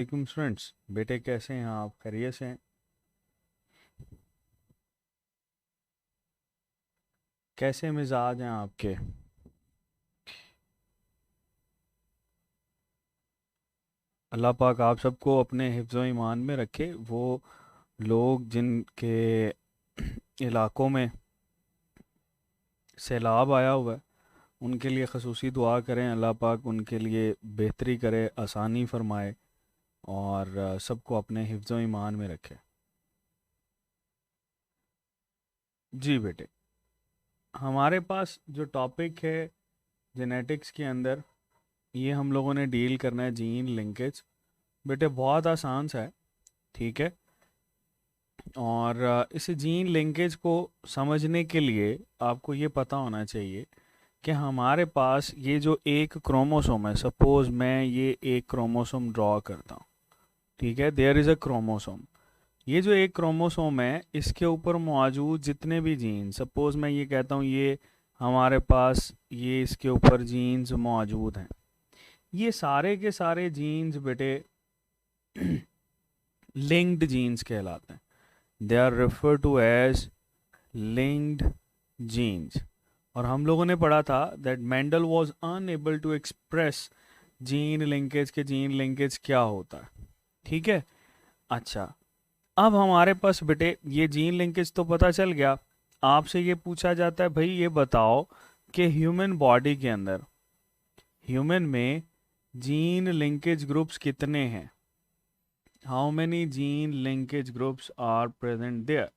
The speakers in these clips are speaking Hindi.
वालेकुम स्टूडेंट्स। बेटे कैसे हैं आप? खैरियत से हैं? कैसे मिजाज हैं आपके? अल्लाह पाक आप सबको अपने हिफ्ज़ व ईमान में रखे। वो लोग जिनके इलाकों में सैलाब आया हुआ है उनके लिए खसूसी दुआ करें। अल्लाह पाक उनके लिए बेहतरी करे, आसानी फरमाए और सबको अपने हिफ्ज़ व ईमान में रखे। जी बेटे, हमारे पास जो टॉपिक है जेनेटिक्स के अंदर, ये हम लोगों ने डील करना है जीन लिंकेज। बेटे बहुत आसान सा है, ठीक है। और इस जीन लिंकेज को समझने के लिए आपको ये पता होना चाहिए कि हमारे पास ये जो एक क्रोमोसोम है, सपोज मैं ये एक क्रोमोसोम ड्रॉ करता हूँ, ठीक है। There is a chromosome. ये जो एक क्रोमोसोम है इसके ऊपर मौजूद जितने भी जीन, सपोज मैं ये कहता हूँ ये हमारे पास ये इसके ऊपर जीन्स मौजूद हैं, ये सारे के सारे जीन्स बेटे लिंक्ड जीन्स कहलाते हैं। They are refer to as linked genes. और हम लोगों ने पढ़ा था that Mendel was unable to express gene linkage के जीन लिंकेज क्या होता है, ठीक है। अच्छा, अब हमारे पास बेटे ये जीन लिंकेज तो पता चल गया। आपसे ये पूछा जाता है भाई ये बताओ कि ह्यूमन बॉडी के अंदर, ह्यूमन में जीन लिंकेज ग्रुप्स कितने हैं? How many gene linkage groups are present there?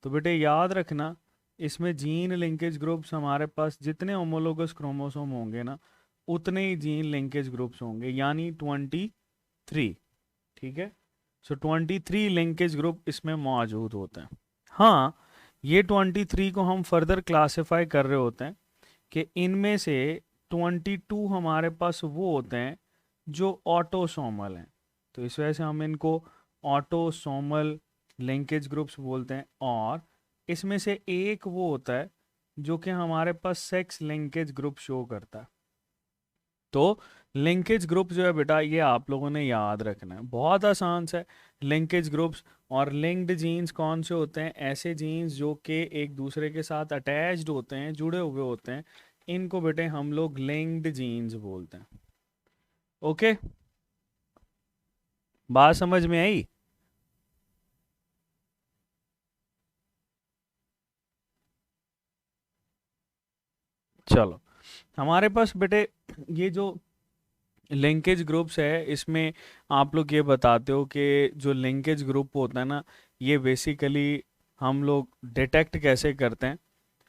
तो बेटे याद रखना, इसमें जीन लिंकेज ग्रुप्स हमारे पास जितने होमोलोगस क्रोमोसोम होंगे ना उतने ही जीन लिंकेज ग्रुप्स होंगे, यानी 23। ठीक है, सो 23 लिंकेज ग्रुप इसमें मौजूद होते हैं। हाँ, ये 23 को हम फर्दर क्लासिफाई कर रहे होते हैं कि इनमें से 22 हमारे पास वो होते हैं जो ऑटोसोमल हैं। तो इस वजह से हम इनको ऑटोसोमल लिंकेज ग्रुप्स बोलते हैं। और इसमें से एक वो होता है जो कि हमारे पास सेक्स लिंकेज ग्रुप शो करता है। तो लिंकेज ग्रुप जो है बेटा ये आप लोगों ने याद रखना है, बहुत आसान सा है। लिंकेज ग्रुप्स और लिंक्ड जीन्स कौन से होते हैं? ऐसे जीन्स जो कि एक दूसरे के साथ अटैच्ड होते हैं, जुड़े हुए होते हैं, इनको बेटे हम लोग लिंक्ड जीन्स बोलते हैं। ओके, बात समझ में आई? चलो, हमारे पास बेटे ये जो लिंकेज ग्रुप्स है इसमें आप लोग ये बताते हो कि जो लिंकेज ग्रुप होता है ना, ये बेसिकली हम लोग डिटेक्ट कैसे करते हैं,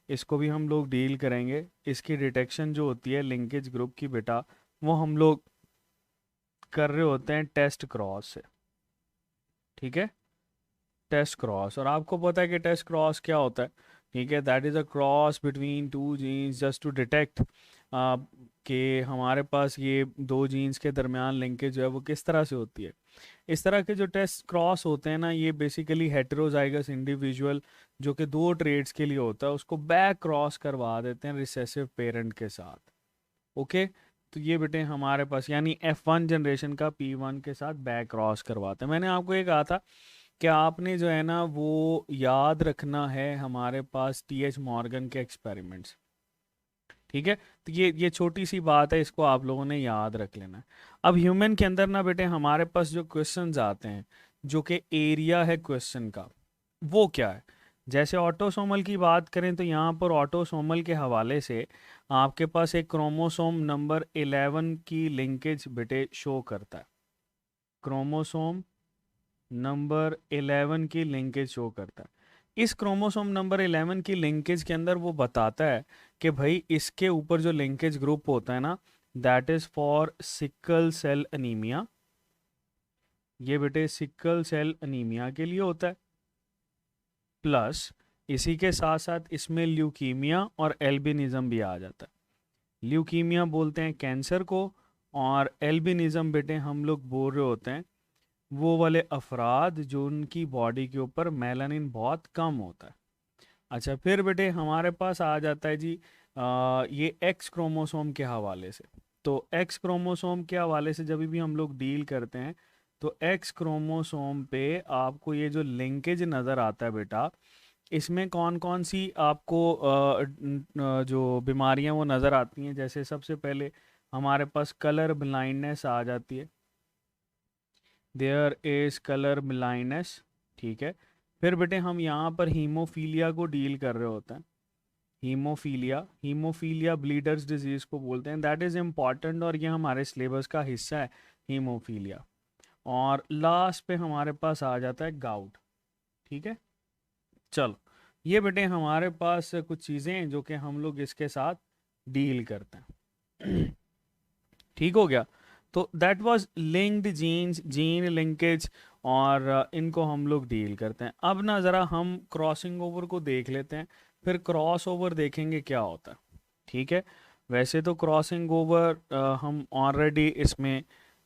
इसको भी हम लोग डील करेंगे। इसकी डिटेक्शन जो होती है लिंकेज ग्रुप की बेटा, वो हम लोग कर रहे होते हैं टेस्ट क्रॉस से, ठीक है। टेस्ट क्रॉस, और आपको पता है कि टेस्ट क्रॉस क्या होता है, ठीक है। That is a cross between two genes just to detect कि हमारे पास ये दो जीन्स के दरमियान लिंकेज जो है वो किस तरह से होती है। इस तरह के जो टेस्ट क्रॉस होते हैं ना, ये बेसिकली हेटेरोजाइगस इंडिविजुअल जो कि दो ट्रेड्स के लिए होता है उसको बैक क्रॉस करवा देते हैं रिसेसिव पेरेंट के साथ। ओके, तो ये बेटे हमारे पास यानी F1 जनरेशन का P1 के साथ बैक क्रॉस करवाते हैं। मैंने आपको ये कहा था कि आपने जो है ना वो याद रखना है हमारे पास TH मॉर्गन के एक्सपेरिमेंट्स, ठीक है। तो ये छोटी सी बात है, इसको आप लोगों ने याद रख लेना है। अब ह्यूमन के अंदर ना बेटे हमारे पास जो क्वेश्चंस आते हैं, जो कि एरिया है क्वेश्चन का, वो क्या है? जैसे ऑटोसोमल की बात करें तो यहाँ पर ऑटोसोमल के हवाले से आपके पास एक क्रोमोसोम नंबर 11 की लिंकेज बेटे शो करता है। क्रोमोसोम नंबर 11 की लिंकेज शो करता है। इस क्रोमोसोम नंबर 11 की लिंकेज के अंदर वो बताता है कि भाई इसके ऊपर जो लिंकेज ग्रुप होता है ना, that is for sickle cell anaemia. ये बेटे सिकल सेल अनीमिया के लिए होता है। प्लस इसी के साथ साथ इसमें ल्यूकीमिया और एल्बिनिज्म भी आ जाता है। ल्यूकीमिया बोलते हैं कैंसर को, और एल्बिनिज्म बेटे हम लोग बोल रहे होते हैं वो वाले अफराद जो उनकी बॉडी के ऊपर मेलानिन बहुत कम होता है। अच्छा, फिर बेटे हमारे पास आ जाता है जी ये एक्स क्रोमोसोम के हवाले से। तो एक्स क्रोमोसोम के हवाले से जब भी हम लोग डील करते हैं तो एक्स क्रोमोसोम पे आपको ये जो लिंकेज नज़र आता है बेटा, इसमें कौन कौन सी आपको जो बीमारियां वो नज़र आती हैं। जैसे सबसे पहले हमारे पास कलर ब्लाइंडनेस आ जाती है, देयर इज कलर ब्लाइंडनेस, ठीक है। फिर बेटे हम यहाँ पर हीमोफीलिया को डील कर रहे होते हैं। हीमोफीलिया, हीमोफीलिया ब्लीडर्स डिजीज को बोलते हैं, दैट इज़ इम्पॉर्टेंट और ये हमारे सिलेबस का हिस्सा है, हीमोफीलिया। और लास्ट पे हमारे पास आ जाता है गाउट, ठीक है। चलो, ये बेटे हमारे पास कुछ चीज़ें हैं जो कि हम लोग इसके साथ डील करते हैं। ठीक हो गया। तो that was linked genes, gene linkage, और इनको हम लोग डील करते हैं। अब ना ज़रा हम क्रॉसिंग ओवर को देख लेते हैं, फिर क्रॉस ओवर देखेंगे क्या होता है, ठीक है। वैसे तो क्रॉसिंग ओवर हम ऑलरेडी इसमें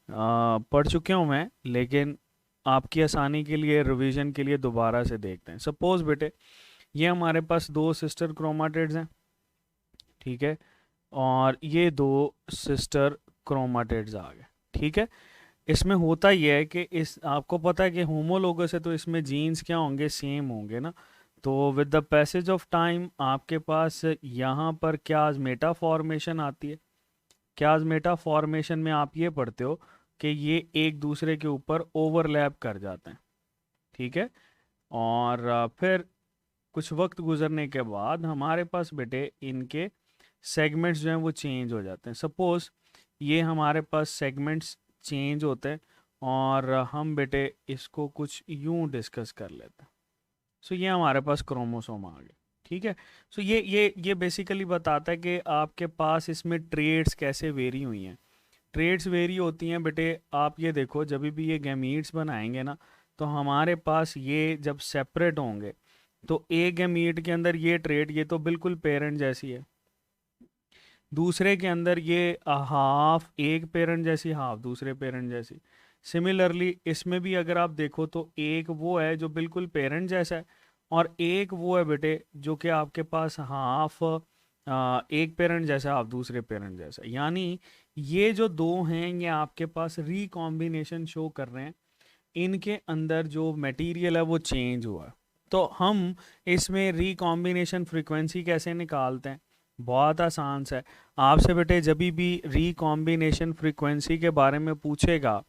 पढ़ चुके हूँ मैं, लेकिन आपकी आसानी के लिए रिवीजन के लिए दोबारा से देखते हैं। सपोज बेटे ये हमारे पास दो सिस्टर क्रोमाटिड्स हैं, ठीक है, और ये दो सिस्टर क्रोमाटिड्स आ गए, ठीक है। इसमें होता यह है कि इस आपको पता है कि होमोलोगस है तो इसमें जीन्स क्या होंगे, सेम होंगे ना। तो with the passage of time आपके पास यहाँ पर क्या मेटा फॉर्मेशन आती है। क्या मेटा फॉर्मेशन में आप ये पढ़ते हो कि ये एक दूसरे के ऊपर ओवरलैप कर जाते हैं, ठीक है। और फिर कुछ वक्त गुजरने के बाद हमारे पास बेटे इनके सेगमेंट्स जो हैं वो चेंज हो जाते हैं। सपोज ये हमारे पास सेगमेंट्स चेंज होते हैं और हम बेटे इसको कुछ यूं डिस्कस कर लेते हैं। सो ये हमारे पास क्रोमोसोम आ गए, ठीक है। सो ये बेसिकली बताता है कि आपके पास इसमें ट्रेड्स कैसे वेरी हुई हैं। ट्रेड्स वेरी होती हैं बेटे, आप ये देखो जब भी ये गैमीट्स बनाएंगे ना, तो हमारे पास ये जब सेपरेट होंगे तो एक गैमीट के अंदर ये ट्रेड, ये तो बिल्कुल पेरेंट जैसी है, दूसरे के अंदर ये हाफ एक पेरेंट जैसी, हाफ दूसरे पेरेंट जैसी। सिमिलरली इसमें भी अगर आप देखो तो एक वो है जो बिल्कुल पेरेंट जैसा है, और एक वो है बेटे जो कि आपके पास हाफ एक पेरेंट जैसा, हाफ दूसरे पेरेंट जैसा। यानी ये जो दो हैं ये आपके पास रिकॉम्बिनेशन शो कर रहे हैं, इनके अंदर जो मटेरियल है वो चेंज हुआ है। तो हम इसमें रिकॉम्बिनेशन फ्रीक्वेंसी कैसे निकालते हैं, बहुत आसान सा है। आपसे बेटे जब भी रिकॉम्बिनेशन फ्रीक्वेंसी के बारे में पूछेगा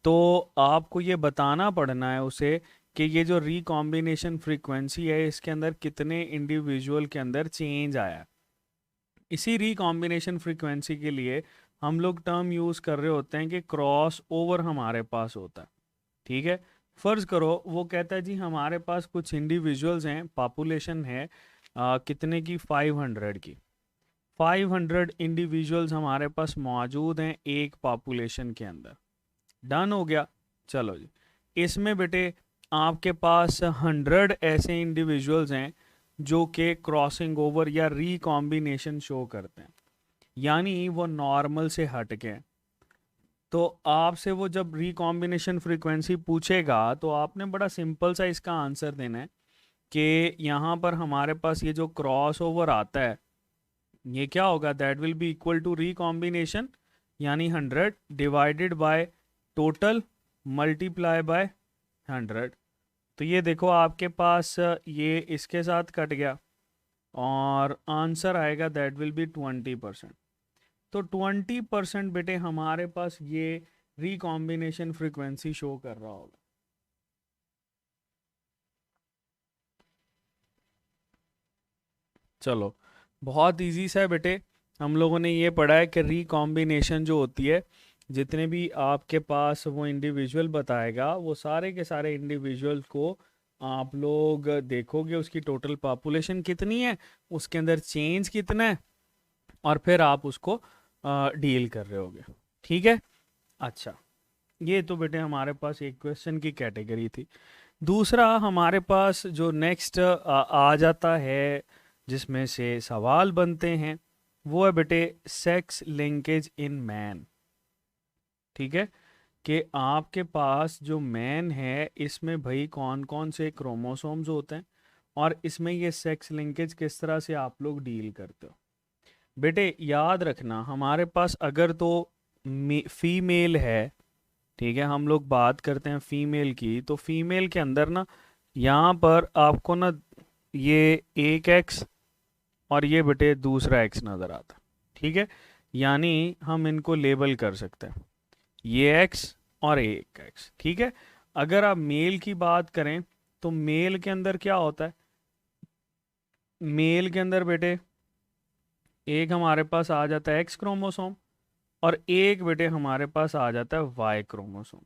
तो आपको ये बताना पड़ना है उसे कि ये जो रिकॉम्बिनेशन फ्रीक्वेंसी है इसके अंदर कितने इंडिविजुअल के अंदर चेंज आया। इसी रिकॉम्बिनेशन फ्रीक्वेंसी के लिए हम लोग टर्म यूज़ कर रहे होते हैं कि क्रॉस ओवर हमारे पास होता है, ठीक है। फर्ज करो वो कहता है जी हमारे पास कुछ इंडिविजुअल्स हैं, पॉपुलेशन है कितने की, 500 की। 500 इंडिविजुअल्स हमारे पास मौजूद हैं एक पॉपुलेशन के अंदर। डन हो गया। चलो जी, इसमें बेटे आपके पास 100 ऐसे इंडिविजुअल्स हैं जो कि क्रॉसिंग ओवर या रिकॉम्बिनेशन शो करते हैं, यानी वो नॉर्मल से हट के हैं। तो आपसे वो जब रिकॉम्बिनेशन फ्रीक्वेंसी पूछेगा तो आपने बड़ा सिंपल सा इसका आंसर देना है कि यहाँ पर हमारे पास ये जो क्रॉस ओवर आता है ये क्या होगा, that will be equal to recombination, यानी 100 divided by total multiply by 100। तो ये देखो आपके पास ये इसके साथ कट गया और आंसर आएगा दैट विल बी 20%। तो 20% बेटे हमारे पास ये रिकॉम्बिनेशन फ्रीक्वेंसी शो कर रहा होगा। चलो, बहुत इजी सा है बेटे। हम लोगों ने ये पढ़ा है कि रिकॉम्बिनेशन जो होती है, जितने भी आपके पास वो इंडिविजुअल बताएगा वो सारे के सारे इंडिविजुअल को आप लोग देखोगे उसकी टोटल पॉपुलेशन कितनी है, उसके अंदर चेंज कितना है, और फिर आप उसको डील कर रहे होगे, ठीक है। अच्छा, ये तो बेटे हमारे पास एक क्वेश्चन की कैटेगरी थी। दूसरा हमारे पास जो नेक्स्ट आ जाता है जिसमें से सवाल बनते हैं वो है बेटे सेक्स लिंकेज इन मैन, ठीक है। कि आपके पास जो मैन है इसमें भाई कौन कौन से क्रोमोसोम्स होते हैं और इसमें ये सेक्स लिंकेज किस तरह से आप लोग डील करते हो। बेटे याद रखना हमारे पास अगर तो फीमेल है, ठीक है, हम लोग बात करते हैं फीमेल की, तो फीमेल के अंदर ना यहाँ पर आपको ना ये एक एक्स और ये बेटे दूसरा एक्स नज़र आता है। ठीक है, यानी हम इनको लेबल कर सकते हैं, ये एक्स और एक एक्स। ठीक है, अगर आप मेल की बात करें तो मेल के अंदर क्या होता है, मेल के अंदर बेटे एक हमारे पास आ जाता है एक्स क्रोमोसोम और एक बेटे हमारे पास आ जाता है वाई क्रोमोसोम।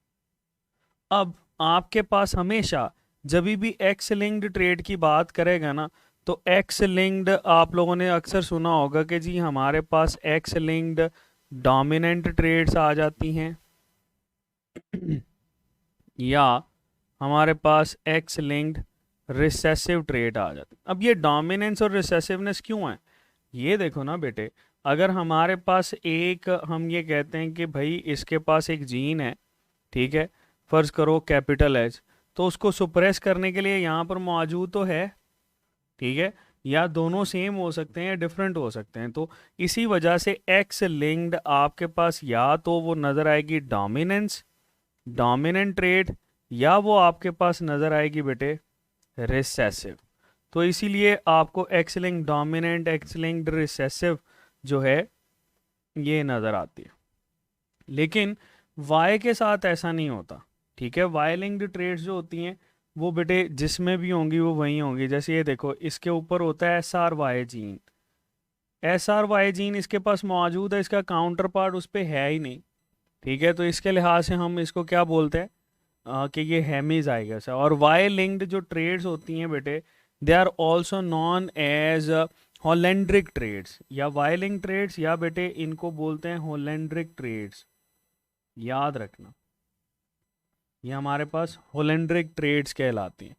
अब आपके पास हमेशा जब भी एक्स लिंक्ड ट्रेड की बात करेगा ना, तो एक्स लिंक्ड आप लोगों ने अक्सर सुना होगा कि जी हमारे पास एक्स लिंक्ड डोमिनेंट ट्रेड्स आ जाती हैं या हमारे पास एक्स लिंक्ड रिसेसिव ट्रेड आ जाती है। अब ये डोमिनेंस और रिसेसिवनेस क्यों है, ये देखो ना बेटे, अगर हमारे पास एक, हम ये कहते हैं कि भाई इसके पास एक जीन है, ठीक है, फर्ज करो कैपिटल एच, तो उसको सुप्रेस करने के लिए यहाँ पर मौजूद तो है, ठीक है, या दोनों सेम हो सकते हैं या डिफरेंट हो सकते हैं। तो इसी वजह से एक्स लिंक्ड आपके पास या तो वो नज़र आएगी डोमिनेंस, डोमिनेंट ट्रेड, या वो आपके पास नज़र आएगी बेटे रिसेसिव। तो इसीलिए आपको x linked dominant, x linked recessive जो है ये नज़र आती है। लेकिन वाई के साथ ऐसा नहीं होता। ठीक है, वाई लिंक्ड ट्रेड्स जो होती हैं वो बेटे जिसमें भी होंगी वो वहीं होंगी। जैसे ये देखो, इसके ऊपर होता है S R Y gene, S R Y gene इसके पास मौजूद है, इसका काउंटर पार्ट उस पर है ही नहीं। ठीक है, तो इसके लिहाज से हम इसको क्या बोलते हैं कि ये हेमीजाइगस है। और वाई लिंक्ड जो ट्रेड्स होती हैं बेटे, they are also known as holandric traits या वाई लिंक ट्रेड्स, या बेटे इनको बोलते हैं होलेंड्रिक ट्रेड्स, याद रखना, ये हमारे पास होलेंड्रिक ट्रेड्स कहलाती हैं।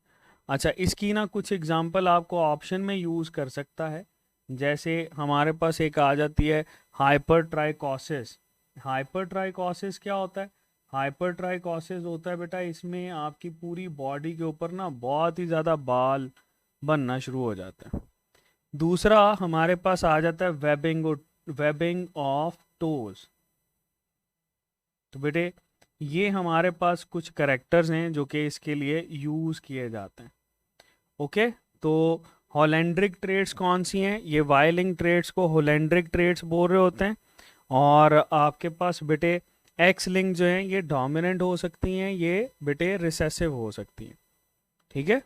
अच्छा, इसकी ना कुछ एग्जांपल आपको ऑप्शन में यूज़ कर सकता है। जैसे हमारे पास एक आ जाती है हाइपर ट्राइकोसिस। हाइपर ट्राइकोसिस क्या होता है, हाइपर ट्राइकोसिस होता है बेटा, इसमें आपकी पूरी बॉडी के ऊपर ना बहुत ही ज़्यादा बाल बनना शुरू हो जाता है। दूसरा हमारे पास आ जाता है वेबिंग ऑफ टोज। तो बेटे ये हमारे पास कुछ करेक्टर्स हैं जो कि इसके लिए यूज़ किए जाते हैं। ओके, तो होलेंड्रिक ट्रेड्स कौन सी हैं, ये वाइलिंग ट्रेड्स को होलेंड्रिक ट्रेड्स बोल रहे होते हैं। और आपके पास बेटे एक्स लिंक जो हैं ये डोमिनेंट हो सकती हैं, ये बेटे रिसेसिव हो सकती हैं। ठीक है,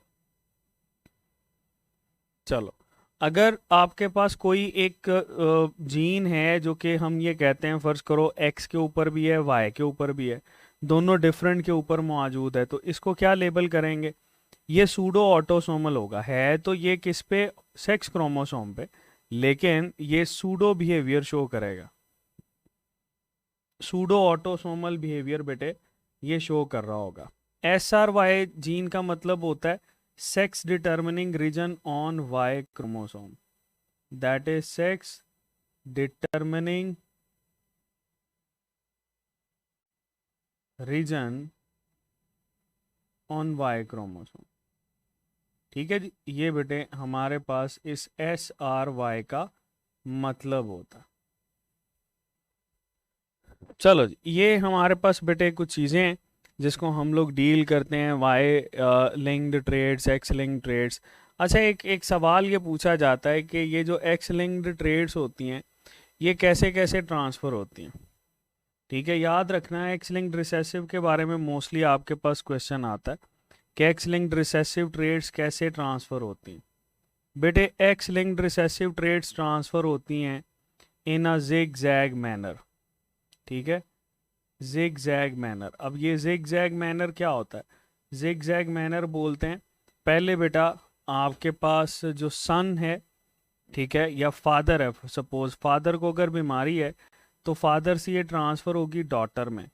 चलो, अगर आपके पास कोई एक जीन है जो कि हम ये कहते हैं, फर्ज करो एक्स के ऊपर भी है वाई के ऊपर भी है, दोनों डिफरेंट के ऊपर मौजूद है, तो इसको क्या लेबल करेंगे, ये सूडो ऑटोसोमल होगा। है तो ये किस पे, सेक्स क्रोमोसोम पे, लेकिन ये सूडो बिहेवियर शो करेगा, सूडो ऑटोसोमल बिहेवियर बेटे ये शो कर रहा होगा। एस आर वाई जीन का मतलब होता है sex determining region on Y chromosome, that is sex determining region on Y chromosome. ठीक है जी, ये बेटे हमारे पास इस एस आर वाई का मतलब होता। चलो जी, ये हमारे पास बेटे कुछ चीज़ें हैं जिसको हम लोग डील करते हैं, Y linked traits, X linked traits. अच्छा, एक एक सवाल ये पूछा जाता है कि ये जो एक्स लिंक्ड ट्रेड्स होती हैं ये कैसे कैसे ट्रांसफ़र होती हैं। ठीक है, याद रखना है एक्स लिंक्ड रिसेसिव के बारे में मोस्टली आपके पास क्वेश्चन आता है कि एक्स लिंक्ड रिसेसिव ट्रेड्स कैसे ट्रांसफ़र होती हैं। बेटे X linked recessive traits transfer होती हैं in a zigzag manner. ठीक है, जिग जैग मैनर। अब ये जिग जैग मैनर क्या होता है, जिग जैग मैनर बोलते हैं, पहले बेटा आपके पास जो सन है, ठीक है, या फादर है, सपोज फादर को अगर बीमारी है तो फादर से ये ट्रांसफ़र होगी डॉटर में।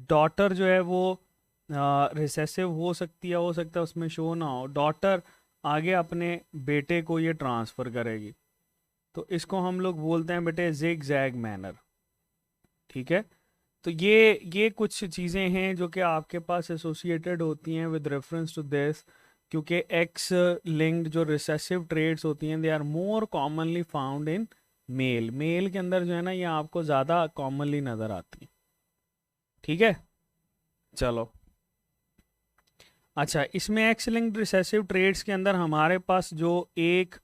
डॉटर जो है वो रिसेसिव हो सकती है, हो सकता है उसमें शो ना हो, डॉटर आगे अपने बेटे को ये ट्रांसफ़र करेगी, तो इसको हम लोग बोलते हैं बेटे जिग जैग मैनर। ठीक है, तो ये कुछ चीज़ें हैं जो कि आपके पास एसोसिएटेड होती हैं विद रेफरेंस टू दिस, क्योंकि एक्स लिंक्ड जो रिसेसिव ट्रेड्स होती हैं they are more commonly found in male. Male के अंदर जो है ना ये आपको ज़्यादा कॉमनली नज़र आती है। ठीक है, चलो, अच्छा, इसमें एक्स लिंक्ड रिसेसिव ट्रेड्स के अंदर हमारे पास जो एक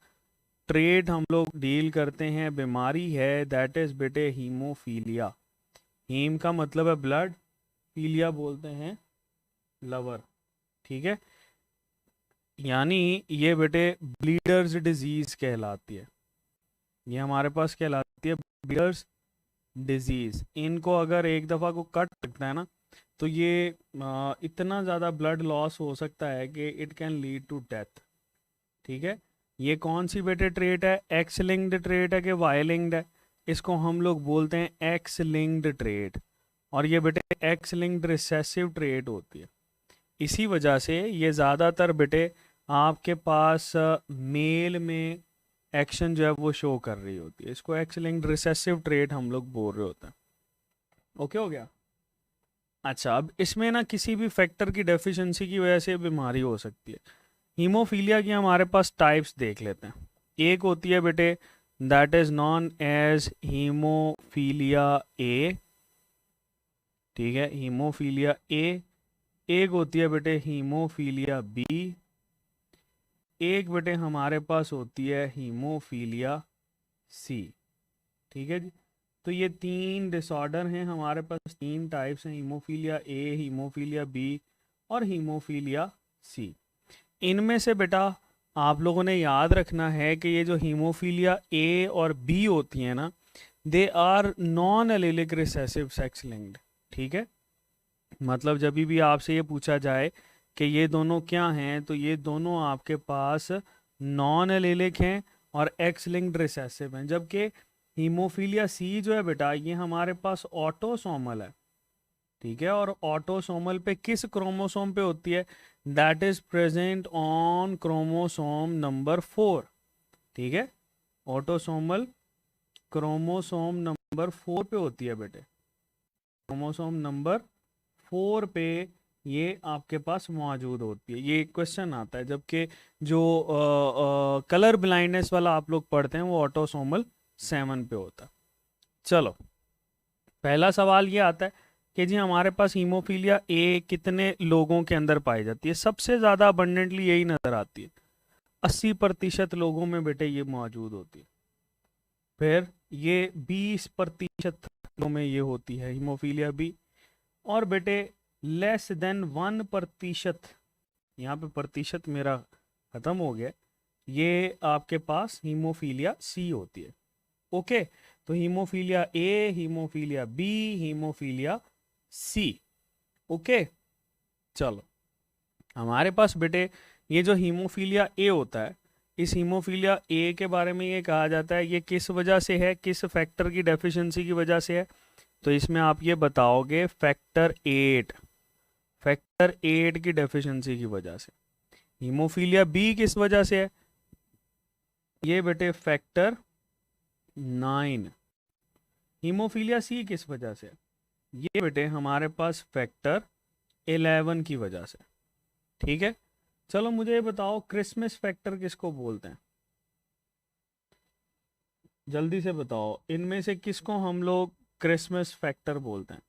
ट्रेड हम लोग डील करते हैं, बीमारी है, दैट इज बेटे हीमोफीलिया। हीम का मतलब है ब्लड, फीलिया बोलते हैं लवर, ठीक है। यानी ये बेटे ब्लीडर्स डिजीज कहलाती है, ये हमारे पास कहलाती है ब्लीडर्स डिजीज। इनको अगर एक दफ़ा को कट सकता है ना, तो ये इतना ज़्यादा ब्लड लॉस हो सकता है कि it can lead to death, ठीक है। ये कौन सी बेटे ट्रेट है, एक्स लिंक्ड ट्रेट है कि वाई लिंक्ड है? इसको हम लोग बोलते हैं एक्स लिंक्ड ट्रेट, और ये बेटे एक्स लिंक्ड रिसेसिव ट्रेट होती है। इसी वजह से ये ज़्यादातर बेटे आपके पास मेल में एक्शन जो है वो शो कर रही होती है। इसको एक्स लिंक्ड रिसेसिव ट्रेट हम लोग बोल रहे होते हैं। ओके हो गया। अच्छा, अब इसमें ना किसी भी फैक्टर की डेफिशिएंसी की वजह से बीमारी हो सकती है। हीमोफीलिया की हमारे पास टाइप्स देख लेते हैं। एक होती है बेटे that is known as haemophilia A, ठीक है, हीमोफीलिया ए। एक होती है बेटे हीमोफीलिया बी। एक बेटे हमारे पास होती है हीमोफीलिया सी, ठीक है जी। तो ये तीन डिसऑर्डर हैं हमारे पास, तीन टाइप्स हैं, हीमोफीलिया ए, हीमोफीलिया बी और हीमोफीलिया सी। इनमें से बेटा आप लोगों ने याद रखना है कि ये जो हीमोफीलिया ए और बी होती हैं ना, they are non allelic recessive sex linked, ठीक है। मतलब जब भी आपसे ये पूछा जाए कि ये दोनों क्या हैं, तो ये दोनों आपके पास नॉन एलिलिक हैं और एक्स लिंक्ड रिसेसिव हैं। जबकि हीमोफीलिया सी जो है बेटा, ये हमारे पास ऑटोसोमल है, ठीक है। और ऑटोसोमल पे किस क्रोमोसोम पे होती है? That is present on chromosome number 4, ठीक है। ऑटोसोमल क्रोमोसोम नंबर 4 पे होती है बेटे, क्रोमोसोम नंबर 4 पे ये आपके पास मौजूद होती है। ये क्वेश्चन आता है, जबकि जो कलर ब्लाइंडनेस वाला आप लोग पढ़ते हैं वो ऑटोसोमल 7 पे होता है। चलो, पहला सवाल ये आता है कि जी हमारे पास हीमोफीलिया ए कितने लोगों के अंदर पाई जाती है? सबसे ज़्यादा अबंडेंटली यही नज़र आती है, 80% लोगों में बेटे ये मौजूद होती है। फिर ये 20% लोगों में ये होती है हीमोफीलिया बी। और बेटे लेस देन 1%, यहाँ पे प्रतिशत मेरा खत्म हो गया, ये आपके पास हीमोफीलिया सी होती है। ओके, तो haemophilia A, haemophilia B, haemophilia C. Okay, चलो, हमारे पास बेटे ये जो हीमोफीलिया ए होता है, इस हीमोफीलिया ए के बारे में ये कहा जाता है ये किस वजह से है, किस फैक्टर की डेफिशिएंसी की वजह से है? तो इसमें आप ये बताओगे फैक्टर 8, फैक्टर 8 की डेफिशिएंसी की वजह से। हीमोफीलिया बी किस वजह से है? ये बेटे फैक्टर 9। हीमोफीलिया सी किस वजह से? ये बेटे हमारे पास फैक्टर 11 की वजह से, ठीक है। चलो मुझे ये बताओ क्रिसमस फैक्टर किसको बोलते हैं? जल्दी से बताओ, इनमें से किसको हम लोग क्रिसमस फैक्टर बोलते हैं?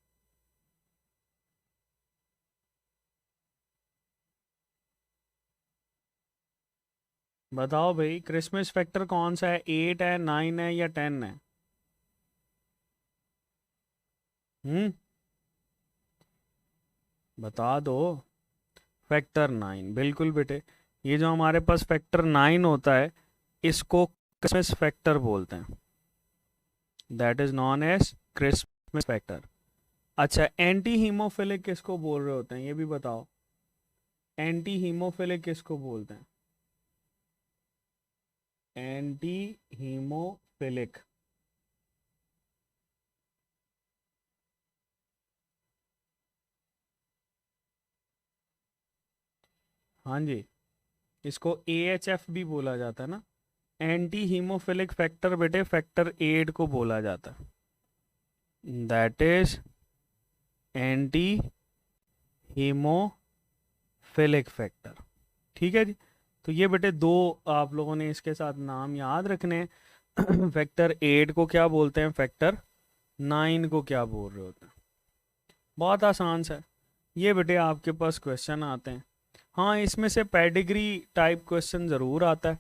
बताओ भाई, क्रिसमस फैक्टर कौन सा है? 8 है, 9 है या 10 है? हम्म, बता दो। फैक्टर 9, बिल्कुल बेटे। ये जो हमारे पास फैक्टर 9 होता है, इसको क्रिसमस फैक्टर बोलते हैं, that is known as Christmas factor. अच्छा, एंटी हीमोफिलिक किसको बोल रहे होते हैं, ये भी बताओ। एंटी हीमोफिलिक किसको बोलते हैं? एंटी हीमोफिलिक, हाँ जी, इसको AHF भी बोला जाता है ना। एंटी हीमोफिलिक फैक्टर बेटे फैक्टर 8 को बोला जाता है, that is anti haemophilic factor, ठीक है जी। तो ये बेटे दो आप लोगों ने इसके साथ नाम याद रखने हैं। फैक्टर 8 को क्या बोलते हैं, फैक्टर 9 को क्या बोल रहे होते हैं? बहुत आसान सा है। ये बेटे आपके पास क्वेश्चन आते हैं। हाँ, इसमें से पेडिग्री टाइप क्वेश्चन ज़रूर आता है,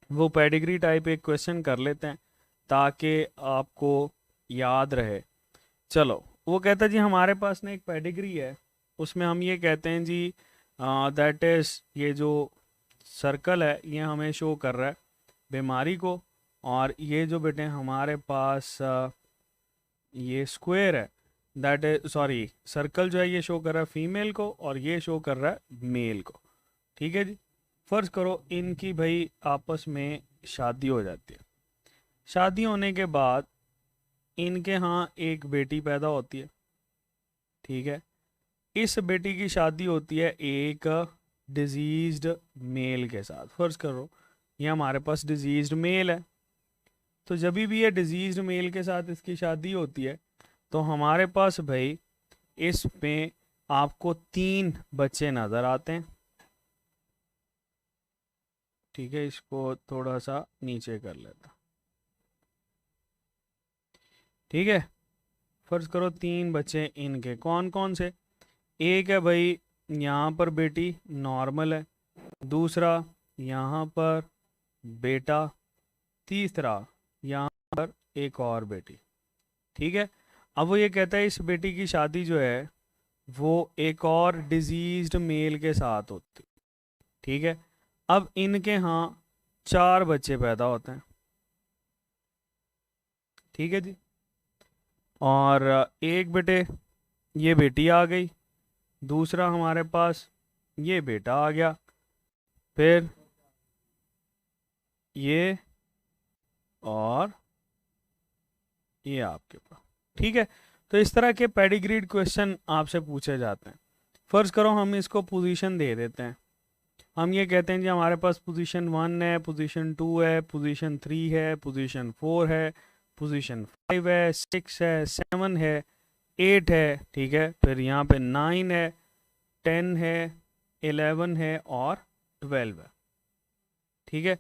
वो पेडिग्री टाइप एक क्वेश्चन कर लेते हैं ताकि आपको याद रहे। चलो, वो कहता है जी हमारे पास ना एक पेडिग्री है, उसमें हम ये कहते हैं जी दैट इज, ये जो सर्कल है ये हमें शो कर रहा है बीमारी को, और ये जो बेटे हमारे पास ये स्क्वायर है, दैट इज सॉरी, सर्कल जो है ये शो कर रहा है फीमेल को और ये शो कर रहा है मेल को। ठीक है जी। फर्ज करो इनकी भाई आपस में शादी हो जाती है। शादी होने के बाद इनके यहाँ एक बेटी पैदा होती है। ठीक है। इस बेटी की शादी होती है एक डिजीज्ड मेल के साथ। फर्ज करो ये हमारे पास डिजीज्ड मेल है, तो जब भी ये डिजीज्ड मेल के साथ इसकी शादी होती है तो हमारे पास भाई इसमें आपको 3 बच्चे नज़र आते हैं। ठीक है, इसको थोड़ा सा नीचे कर लेता। ठीक है, फर्ज करो 3 बच्चे इनके कौन कौन से। एक है भाई यहाँ पर बेटी नॉर्मल है, दूसरा यहाँ पर बेटा, तीसरा यहाँ पर एक और बेटी। ठीक है। अब वो ये कहता है इस बेटी की शादी जो है वो एक और डिजीज्ड मेल के साथ होती। ठीक है। अब इनके यहाँ 4 बच्चे पैदा होते हैं। ठीक है जी। और एक बेटे ये बेटी आ गई, दूसरा हमारे पास ये बेटा आ गया, फिर ये और ये आपके पास। ठीक है। तो इस तरह के पेडिग्रीड क्वेश्चन आपसे पूछे जाते हैं। फर्ज करो हम इसको पोजीशन दे देते हैं। हम ये कहते हैं जी हमारे पास पोजीशन 1 है, पोजीशन 2 है, पोजीशन 3 है, पोजीशन 4 है, पोजीशन 5 है, 6 है, 7 है, 8 है। ठीक है। फिर यहाँ पे 9 है, 10 है, 11 है और 12 है। ठीक है।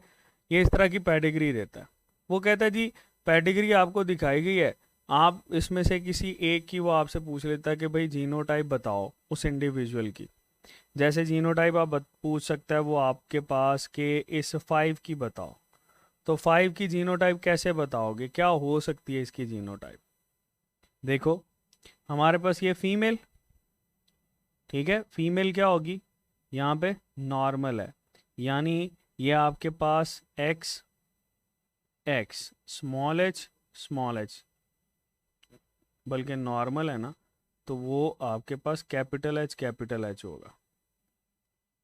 ये इस तरह की पेडिग्री देता है। वो कहता है जी पेडिग्री आपको दिखाई गई है, आप इसमें से किसी एक की वो आपसे पूछ लेता है कि भाई जीनोटाइप बताओ उस इंडिविजुअल की। जैसे जीनोटाइप आप पूछ सकता है वो आपके पास के इस 5 की बताओ, तो 5 की जीनोटाइप कैसे बताओगे, क्या हो सकती है इसकी जीनोटाइप। देखो हमारे पास ये फीमेल, ठीक है, फीमेल क्या होगी, यहाँ पे नॉर्मल है, यानी ये आपके पास एक्स एक्स स्मॉल एच, बल्कि नॉर्मल है ना, तो वो आपके पास कैपिटल एच होगा।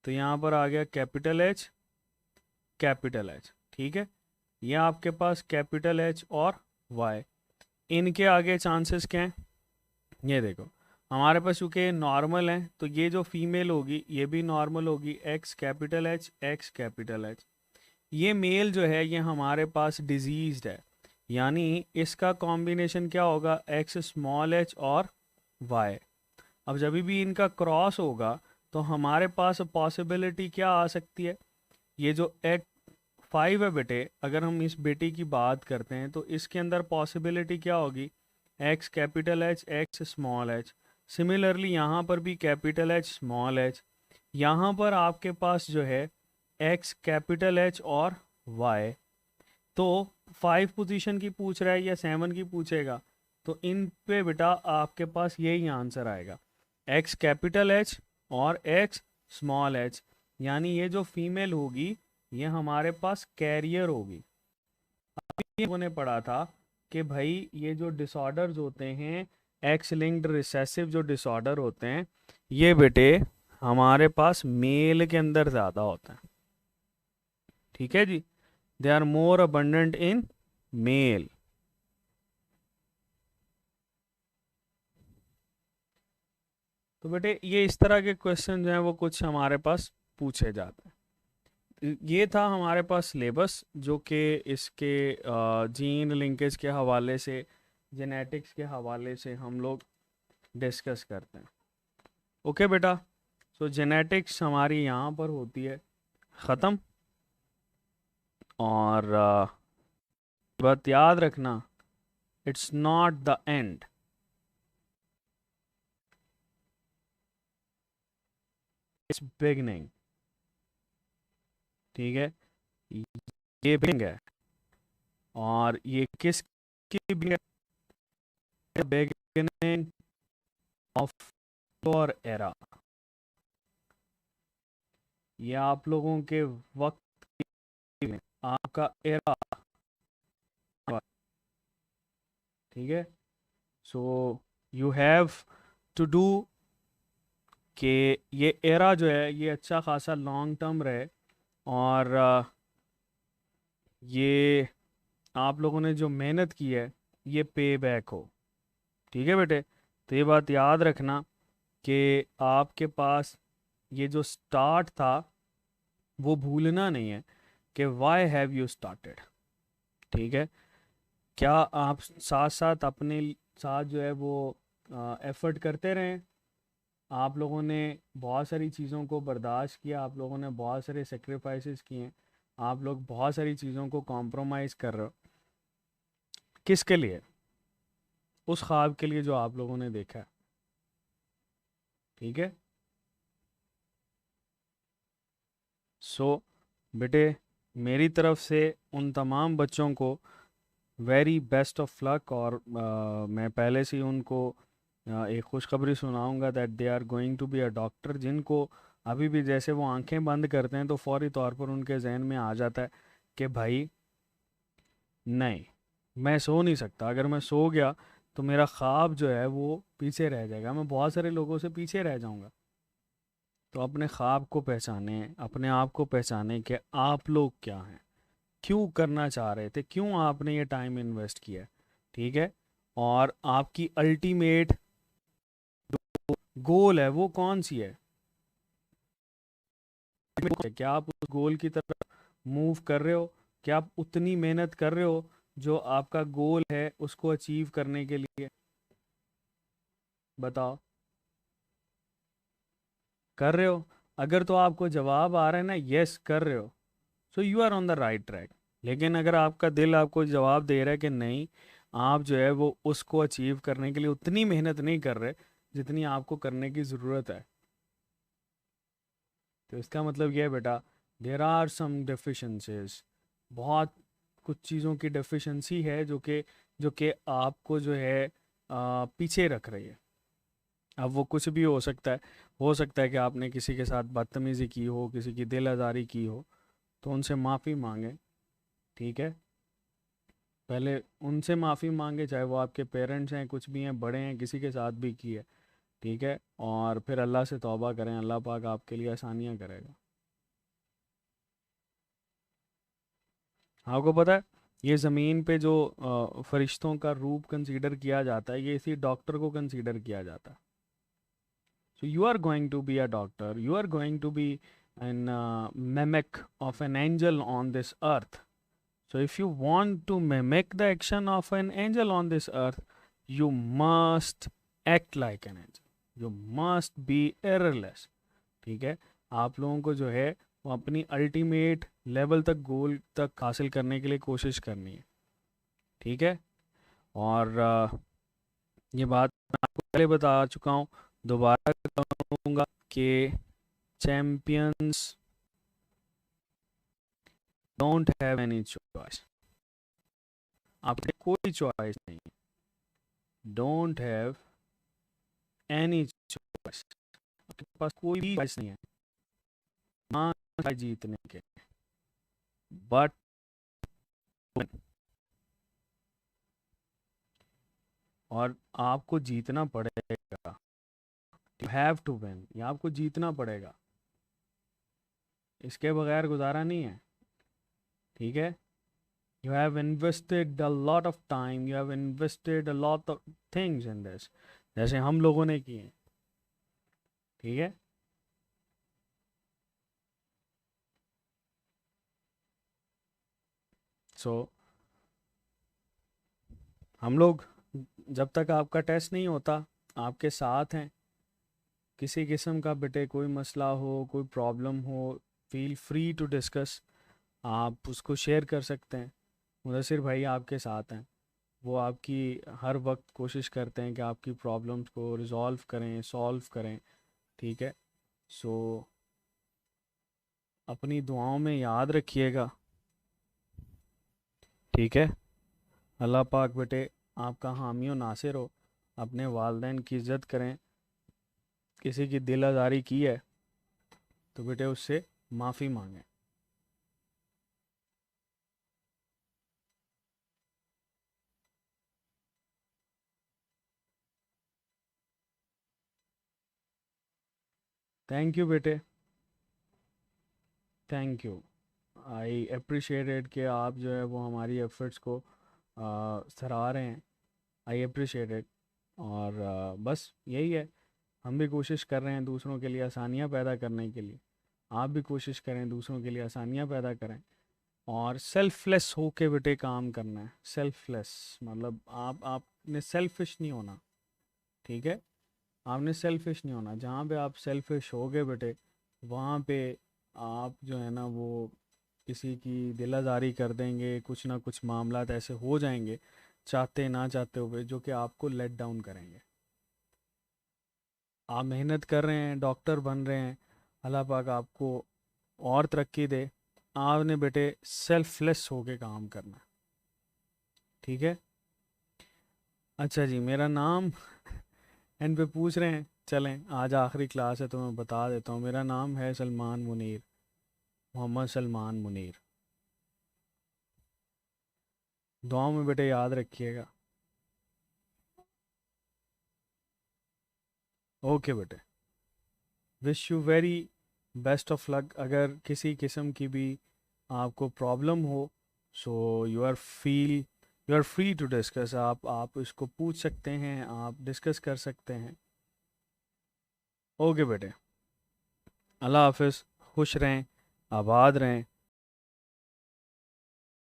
तो यहाँ पर आ गया कैपिटल एच। ठीक है। ये आपके पास कैपिटल एच और वाई, इनके आगे चांसेस क्या हैं, ये देखो हमारे पास चूंकि नॉर्मल है तो ये जो फीमेल होगी ये भी नॉर्मल होगी, एक्स कैपिटल एच। ये मेल जो है ये हमारे पास डिजीज्ड है, यानी इसका कॉम्बिनेशन क्या होगा, एक्स स्मॉल एच और वाई। अब जब भी इनका क्रॉस होगा तो हमारे पास पॉसिबिलिटी क्या आ सकती है, ये जो एक 5 है बेटे, अगर हम इस बेटी की बात करते हैं तो इसके अंदर पॉसिबिलिटी क्या होगी, x capital H x small H. Similarly यहाँ पर भी कैपिटल एच स्मॉल एच। यहाँ पर आपके पास जो है एक्स कैपिटल एच और वाई। तो 5 पोजीशन की पूछ रहा है या 7 की पूछेगा, तो इन पे बेटा आपके पास यही आंसर आएगा, एक्स कैपिटल एच और एक्स स्मॉल एच। यानी ये जो फीमेल होगी ये हमारे पास कैरियर होगी। अभी लोगों ने पढ़ा था कि भाई ये जो डिसऑर्डर्स होते हैं, एक्स लिंक्ड रिसेसिव जो डिसऑर्डर होते हैं, ये बेटे हमारे पास मेल के अंदर ज़्यादा होता है। ठीक है जी, they are more abundant in male. तो बेटे ये इस तरह के क्वेश्चन जो हैं वो कुछ हमारे पास पूछे जाते हैं। ये था हमारे पास सिलेबस जो कि इसके जीन लिंकेज के हवाले से, जेनेटिक्स के हवाले से हम लोग डिस्कस करते हैं। ओके बेटा, सो जेनेटिक्स हमारी यहाँ पर होती है ख़त्म। और बात याद रखना, it's not the end. It's beginning, ठीक है, ये बिगनिंग है। और ये किसकी बिगनिंग ऑफ योर एरा, ये आप लोगों के वक्त की, आपका एरा, ठीक है। So you have to do कि ये एरा जो है ये अच्छा खासा लॉन्ग टर्म रहे, और ये आप लोगों ने जो मेहनत की है ये पे बैक हो, ठीक है बेटे। तो ये बात याद रखना कि आपके पास ये जो स्टार्ट था वो भूलना नहीं है कि वाई हैव यू स्टार्टेड, ठीक है। क्या आप साथ साथ अपने साथ जो है वो एफर्ट करते रहें। आप लोगों ने बहुत सारी चीज़ों को बर्दाश्त किया, आप लोगों ने बहुत सारे सेक्रीफाइसेस किए, आप लोग बहुत सारी चीज़ों को कॉम्प्रोमाइज़ कर रहे हो, किसके लिए? उस ख्वाब के लिए जो आप लोगों ने देखा है, ठीक है। सो बेटे, मेरी तरफ से उन तमाम बच्चों को वेरी बेस्ट ऑफ लक, और मैं पहले से ही उनको एक खुशखबरी सुनाऊंगा that they are going to be a doctor, जिनको अभी भी जैसे वो आंखें बंद करते हैं तो फौरी तौर पर उनके जहन में आ जाता है कि भाई नहीं, मैं सो नहीं सकता, अगर मैं सो गया तो मेरा ख्वाब जो है वो पीछे रह जाएगा, मैं बहुत सारे लोगों से पीछे रह जाऊंगा। तो अपने ख्वाब को पहचाने, अपने आप को पहचाने कि आप लोग क्या हैं, क्यों करना चाह रहे थे, क्यों आपने ये टाइम इन्वेस्ट किया, ठीक है। और आपकी अल्टीमेट गोल है वो कौन सी है, क्या आप उस गोल की तरफ मूव कर रहे हो, क्या आप उतनी मेहनत कर रहे हो जो आपका गोल है उसको अचीव करने के लिए, बताओ, कर रहे हो? अगर तो आपको जवाब आ रहा है ना यस कर रहे हो, so you are on the right track. लेकिन अगर आपका दिल आपको जवाब दे रहा है कि नहीं, आप जो है वो उसको अचीव करने के लिए उतनी मेहनत नहीं कर रहे जितनी आपको करने की ज़रूरत है, तो इसका मतलब यह है बेटा, देर आर सम डेफिशिएंसीज, बहुत कुछ चीज़ों की डेफिशिएंसी है जो कि आपको जो है पीछे रख रही है। अब वो कुछ भी हो सकता है कि आपने किसी के साथ बदतमीज़ी की हो, किसी की दिल आज़ारी की हो, तो उनसे माफ़ी मांगे, ठीक है। पहले उनसे माफ़ी मांगे, चाहे वो आपके पेरेंट्स हैं, कुछ भी हैं, बड़े हैं, किसी के साथ भी की है, ठीक है। और फिर अल्लाह से तौबा करें, अल्लाह पाक आपके लिए आसानियाँ करेगा। आपको पता है ये ज़मीन पे जो फरिश्तों का रूप कंसीडर किया जाता है ये इसी डॉक्टर को कंसीडर किया जाता है। So you are going to be a doctor, you are going to be an mimic of an angel on this earth. So if you want to mimic the action of an angel on this earth, you must act like an angel. You must be errorless. ठीक है। आप लोगों को जो है वो अपनी अल्टीमेट लेवल तक, गोल तक हासिल करने के लिए कोशिश करनी है, ठीक है। और ये बात मैं आपको पहले बता चुका हूँ, दोबारा कहूँगा कि champions don't have any choice, आपके कोई चॉइस नहीं, डोंट हैव एनी चॉइस, आपके पास कोई भी चॉइस नहीं है मान जीतने के, बट और आपको जीतना पड़ेगा, यू हैव टू विन, ये आपको जीतना पड़ेगा, इसके बगैर गुजारा नहीं है, ठीक है। You have invested a lot of time, you have invested a lot of things in this, जैसे हम लोगों ने किए, ठीक है। सो हम लोग जब तक आपका टेस्ट नहीं होता आपके साथ हैं, किसी किस्म का बेटे कोई मसला हो, कोई प्रॉब्लम हो, फील फ्री टू डिस्कस, आप उसको शेयर कर सकते हैं। मुदस्सिर भाई आपके साथ हैं, वो आपकी हर वक्त कोशिश करते हैं कि आपकी प्रॉब्लम्स को रिजॉल्व करें, सॉल्व करें, ठीक है। सो अपनी दुआओं में याद रखिएगा, ठीक है। अल्लाह पाक बेटे आपका हामी और नासिर हो। अपने वालिदैन की इज़्ज़त करें। किसी की दिल आज़ारी की है तो बेटे उससे माफ़ी मांगें। थैंक यू बेटे, थैंक यू। आई अप्रिशिएटेड कि आप जो है वो हमारी एफर्ट्स को सराह रहे हैं। I appreciate it. और बस यही है, हम भी कोशिश कर रहे हैं दूसरों के लिए आसानियाँ पैदा करने के लिए। आप भी कोशिश करें दूसरों के लिए आसानियाँ पैदा करें, और सेल्फलेस होके बेटे काम करना है। सेल्फलेस मतलब आपने सेल्फिश नहीं होना, ठीक है। आपने सेल्फिश नहीं होना। जहाँ पे आप सेल्फिश होगे बेटे, वहाँ पे आप जो है ना वो किसी की दिलाजारी कर देंगे। कुछ ना कुछ मामलात ऐसे हो जाएंगे चाहते ना चाहते हुए, जो कि आपको लेट डाउन करेंगे। आप मेहनत कर रहे हैं, डॉक्टर बन रहे हैं, अल्लाह पाक आपको और तरक्की दे। आपने बेटे सेल्फलेस होके काम करना है, ठीक है। अच्छा जी, मेरा नाम एंड पे पूछ रहे हैं, चलें आज आखिरी क्लास है तो मैं बता देता हूँ। मेरा नाम है सलमान मुनीर, मोहम्मद सलमान मुनीर। दुआओं में बेटे याद रखिएगा। ओके बेटे, wish you very best of luck. अगर किसी किस्म की भी आपको प्रॉब्लम हो, so you are free to discuss. आप इसको पूछ सकते हैं, आप डिस्कस कर सकते हैं। ओके बेटे, अल्लाह हाफिज़, खुश रहें, आबाद रहें।